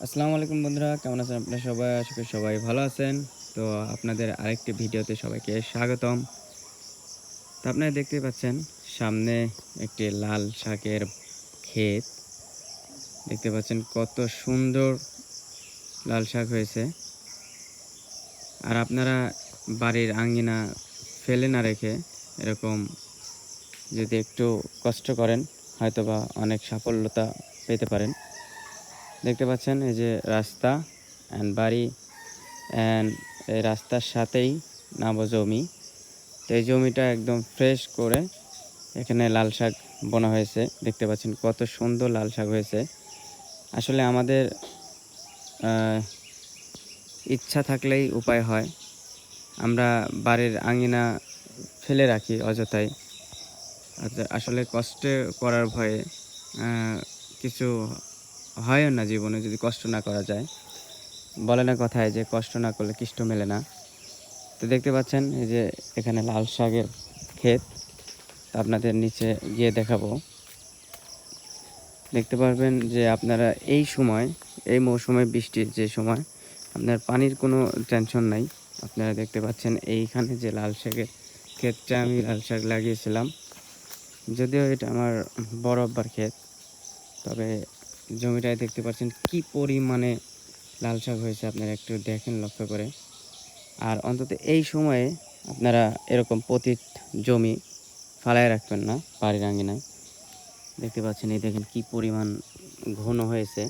আসসালামু আলাইকুম বন্ধুরা, কেমন আছেন আপনারা সবাই? আশা করি সবাই ভালো আছেন। তো আপনাদের আরেকটি ভিডিওতে সবাইকে স্বাগতম। তো আপনারা দেখতেই পাচ্ছেন সামনে একটি লাল শাকের ক্ষেত। দেখতে পাচ্ছেন কত সুন্দর লাল শাক হয়েছে। আর আপনারা বাড়ির আঙ্গিনা ফেলে না রেখে এরকম যদি একটু কষ্ট করেন হয়তোবা অনেক সাফল্যতা পেতে পারেন। দেখতে পাচ্ছেন এই যে রাস্তা অ্যান্ড বাড়ি অ্যান্ড এই রাস্তার সাথেই নাবো জমি। তো এই জমিটা একদম ফ্রেশ করে এখানে লাল শাক বোনা হয়েছে। দেখতে পাচ্ছেন কত সুন্দর লাল শাক হয়েছে। আসলে আমাদের ইচ্ছা থাকলেই উপায় হয়। আমরা বাড়ির আঙিনা ফেলে রাখি অযথাই। আসলে কষ্ট করার ভয়ে কিছু হয়ও না জীবনে যদি কষ্ট না করা যায়। বলে না কথায় যে কষ্ট না করলে কৃষ্ট মেলে না। তো দেখতে পাচ্ছেন এই যে এখানে লাল শাকের ক্ষেত। আপনাদের নিচে গিয়ে দেখাবো। দেখতে পারবেন যে আপনারা এই সময়, এই মৌসুমে বৃষ্টির যে সময় আপনার পানির কোনো টেনশন নাই। আপনারা দেখতে পাচ্ছেন এইখানে যে লাল শাকের ক্ষেতটা আমি লাল শাক লাগিয়েছিলাম, যদিও এটা আমার বড় আব্বার ক্ষেত, তবে জমিটায় দেখতে পাচ্ছেন কি পরিমাণে লাল শাক হয়েছে আপনারা একটু দেখেন লক্ষ্য করে। আর অন্তত এই সময়ে আপনারা এরকম পতিত জমি ফালায় রাখবেন না বাড়ির আঙিনায়। দেখতে পাচ্ছেন এই দেখেন কি পরিমাণ ঘন হয়েছে।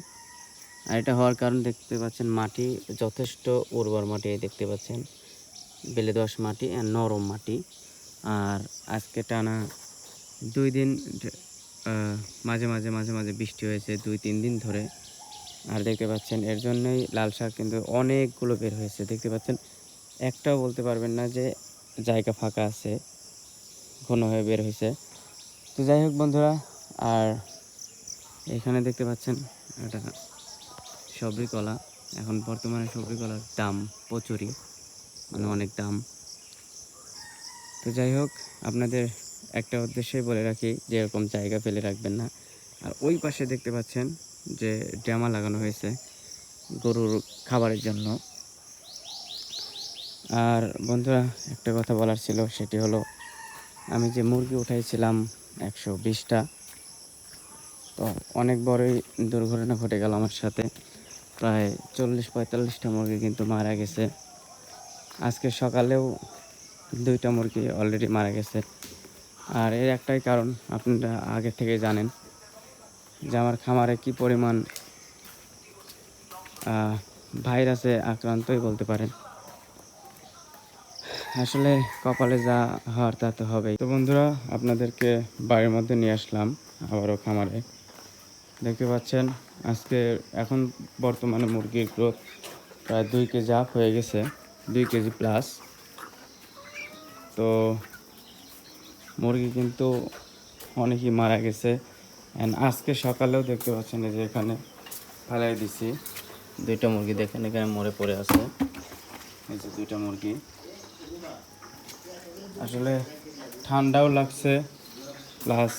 আর এটা হওয়ার কারণ দেখতে পাচ্ছেন মাটি যথেষ্ট উর্বর মাটি দেখতে পাচ্ছেন, বেলে দোআঁশ মাটি আর নরম মাটি। আর আজকে টানা 2 দিন মাঝে মাঝে বৃষ্টি হয়েছে 2-3 দিন ধরে। আর দেখতে পাচ্ছেন এর জন্যই লাল শাক কিন্তু অনেকগুলো বের হয়েছে। দেখতে পাচ্ছেন একটাও বলতে পারবেন না যে জায়গা ফাঁকা আছে, ঘন হয়ে বের হয়েছে। তো যাই হোক বন্ধুরা, আর এখানে দেখতে পাচ্ছেন এটা সবরি কলা। এখন বর্তমানে সবরি কলার দাম প্রচুরই, মানে অনেক দাম। তো যাই হোক, আপনাদের একটা উদ্দেশ্যই বলে রাখি যে এরকম জায়গা ফেলে রাখবেন না। আর ওই পাশে দেখতে পাচ্ছেন যে ড্রামা লাগানো হয়েছে গরুর খাবারের জন্য। আর বন্ধুরা, একটা কথা বলার ছিল, সেটি হলো আমি যে মুরগি উঠাইছিলাম 120টা, তো অনেক বড়ই দুর্ঘটনা ঘটে গেল আমার সাথে। প্রায় 40-45টা মুরগি কিন্তু মারা গেছে। আজকে সকালেও 2টা মুরগি অলরেডি মারা গেছে। আর এর একটাই কারণ আপনারা আগে থেকে জানেন যে আমার খামারে কি পরিমাণ ভাইরাসে আক্রান্তই বলতে পারেন। আসলে কপালে যা হওয়ার তা তো হবেই। তো বন্ধুরা, আপনাদেরকে বাড়ির মধ্যে নিয়ে আসলাম আবারও খামারে। দেখতে পাচ্ছেন আজকে এখন বর্তমানে মুরগির গ্রোথ প্রায় 2 কেজি আপ হয়ে গেছে, 2 কেজি প্লাস। তো মুরগি কিন্তু অনেকই মারা গেছে। অ্যান্ড আজকে সকালেও দেখতে পাচ্ছেন যে এখানে ফেলাই দিছি 2টা মুরগি, দেখেন এখানে মরে পড়ে আছে। এই যে 2টা মুরগি। আসলে ঠান্ডাও লাগছে, প্লাস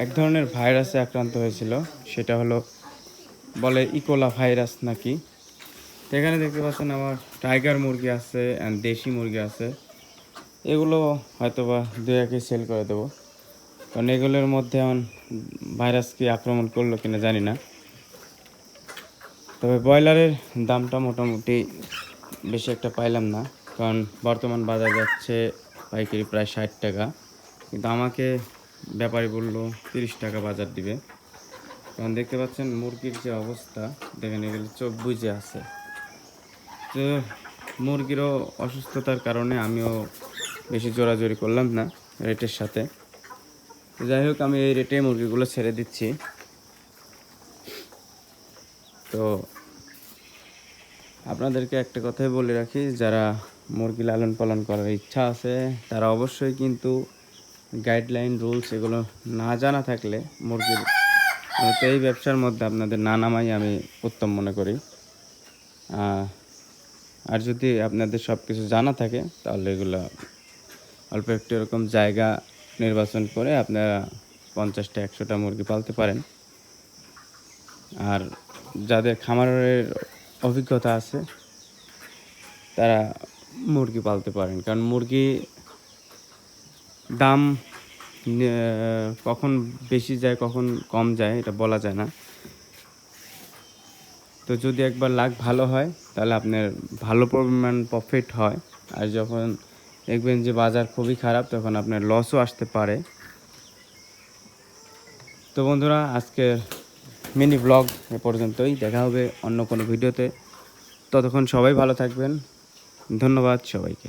এক ধরনের ভাইরাসে আক্রান্ত হয়েছিল, সেটা হলো বলে ইকোলা ভাইরাস নাকি। তো এখানে দেখতে পাচ্ছেন আমার টাইগার মুরগি আছে অ্যান্ড দেশি মুরগি আছে। এগুলো হয়তোবা 2-1 সেল করে দেবো, কারণ এগুলোর মধ্যে এখন ভাইরাস কি আক্রমণ করলো কিনা জানি না। তবে ব্রয়লারের দামটা মোটামুটি বেশি একটা পাইলাম না, কারণ বর্তমান বাজার যাচ্ছে পাইকারি প্রায় 60 টাকা, কিন্তু আমাকে ব্যাপারী বললো 30 টাকা বাজার দিবে। কারণ দেখতে পাচ্ছেন মুরগির যে অবস্থা, দেখেন এগুলো চোখ বুজে আছে। তো মুরগিরও অসুস্থতার কারণে আমিও বেশি জোরাজোরি করলাম না রেটের সাথে। তো যাই হোক, আমি এই রেটে মুরগিগুলো ছেড়ে দিচ্ছি। তো আপনাদেরকে একটা কথাই বলে রাখি, যারা মুরগি লালন পালন করার ইচ্ছা আছে তারা অবশ্যই কিন্তু গাইডলাইন রুলস এগুলো না জানা থাকলে মুরগির তো এই ব্যবসার মধ্যে আপনাদের না নামাই আমি উত্তম মনে করি। আর যদি আপনাদের সব কিছু জানা থাকে তাহলে এগুলো অল্প একটু এরকম জায়গা নির্বাচন করে আপনারা 50টা 100টা মুরগি পালতে পারেন। আর যাদের খামারের অভিজ্ঞতা আছে তারা মুরগি পালতে পারেন, কারণ মুরগি দাম কখন বেশি যায় কখন কম যায় এটা বলা যায় না। তো যদি একবার লাখ ভালো হয় তাহলে আপনার ভালো পরিমাণ প্রফিট হয়, আর যখন দেখবেন যে বাজার খুবই খারাপ তখন আপনার লসও আসতে পারে। তো বন্ধুরা, আজকের মিনি ব্লগ এ পর্যন্তই, দেখা হবে অন্য কোনো ভিডিওতে। ততক্ষণ সবাই ভালো থাকবেন, ধন্যবাদ সবাইকে।